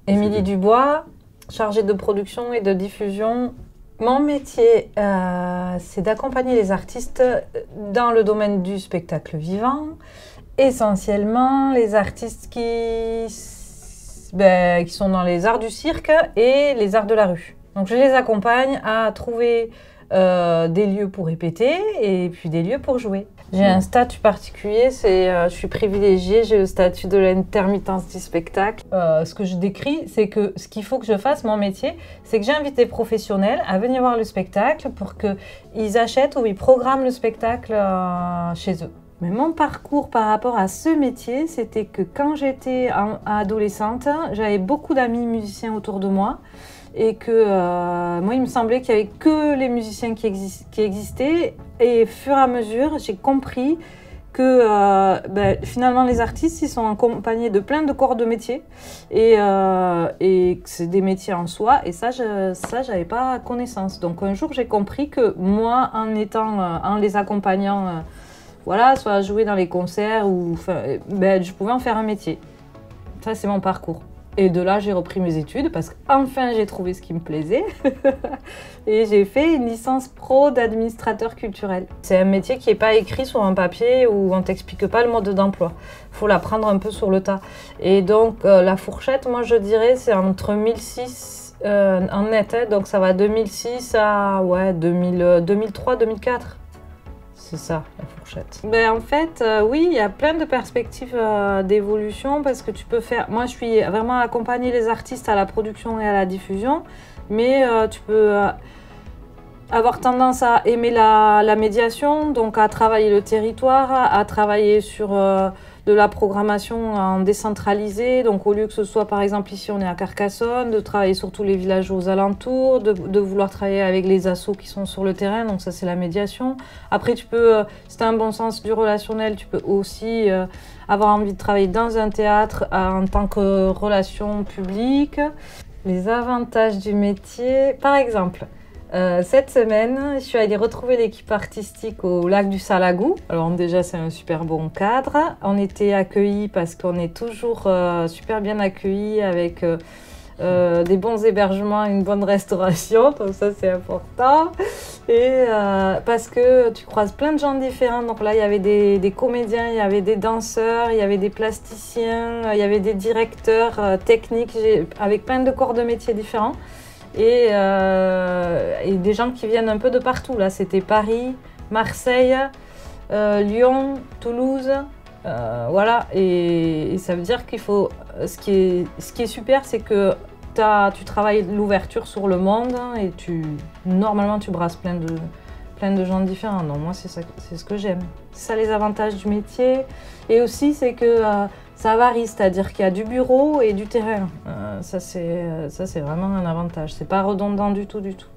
Émilie Dubois, chargée de production et de diffusion. Mon métier, c'est d'accompagner les artistes dans le domaine du spectacle vivant, essentiellement les artistes qui sont dans les arts du cirque et les arts de la rue. Donc je les accompagne à trouver des lieux pour répéter et puis des lieux pour jouer. J'ai un statut particulier, je suis privilégiée, j'ai le statut de l'intermittence du spectacle. Ce que je décris, c'est que ce qu'il faut que je fasse, mon métier, c'est que j'invite des professionnels à venir voir le spectacle pour qu'ils achètent ou ils programment le spectacle chez eux. Mais mon parcours par rapport à ce métier, c'était que quand j'étais adolescente, j'avais beaucoup d'amis musiciens autour de moi. Et que moi, il me semblait qu'il n'y avait que les musiciens qui existaient. Et au fur et à mesure, j'ai compris que finalement, les artistes, ils sont accompagnés de plein de corps de métiers. Et que c'est des métiers en soi. Et ça, j'avais pas connaissance. Donc un jour, j'ai compris que moi, en les accompagnant, voilà, soit à jouer dans les concerts, je pouvais en faire un métier. Ça, c'est mon parcours. Et de là, j'ai repris mes études parce qu'enfin, j'ai trouvé ce qui me plaisait. Et j'ai fait une licence pro d'administrateur culturel. C'est un métier qui n'est pas écrit sur un papier où on ne t'explique pas le mode d'emploi. Il faut l'apprendre un peu sur le tas. Et donc, la fourchette, moi, je dirais, c'est entre 1006 en net. Donc, ça va 2006 à 2003, 2004. C'est ça, la fourchette. En fait, oui, il y a plein de perspectives d'évolution parce que tu peux faire... Moi, je suis vraiment accompagner les artistes à la production et à la diffusion, mais tu peux avoir tendance à aimer la médiation, donc à travailler le territoire, à travailler sur de la programmation en décentralisé, donc au lieu que ce soit, par exemple, ici on est à Carcassonne, de travailler sur tous les villages aux alentours, de vouloir travailler avec les assos qui sont sur le terrain, donc ça c'est la médiation. Après tu peux, si tu as un bon sens du relationnel, tu peux aussi avoir envie de travailler dans un théâtre en tant que relation publique. Les avantages du métier, par exemple, cette semaine, je suis allée retrouver l'équipe artistique au lac du Salagou. Alors déjà, c'est un super bon cadre. On était accueillis parce qu'on est toujours super bien accueillis avec des bons hébergements, une bonne restauration. Donc ça, c'est important. Et parce que tu croises plein de gens différents. Donc là, il y avait des comédiens, il y avait des danseurs, il y avait des plasticiens, il y avait des directeurs techniques avec plein de corps de métiers différents. Et des gens qui viennent un peu de partout. Là, c'était Paris, Marseille, Lyon, Toulouse, voilà. Et ça veut dire qu'il faut... Ce qui est super, c'est que tu travailles l'ouverture sur le monde et normalement, tu brasses plein de gens différents. Non, moi, c'est ce que j'aime. C'est ça les avantages du métier. Et aussi, c'est que ça varie, c'est-à-dire qu'il y a du bureau et du terrain. Ça, c'est vraiment un avantage. C'est pas redondant du tout, du tout.